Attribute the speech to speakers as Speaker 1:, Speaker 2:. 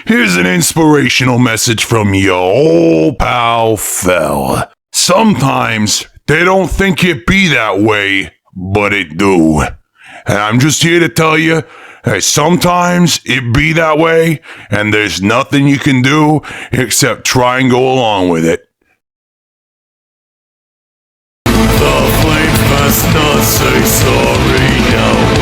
Speaker 1: here's an inspirational message from your old pal Fell. Sometimes they don't think it be that way, but it do. And I'm just here to tell you that sometimes it be that way, and there's nothing you can do except try and go along with it.
Speaker 2: The flames must not say sorry now.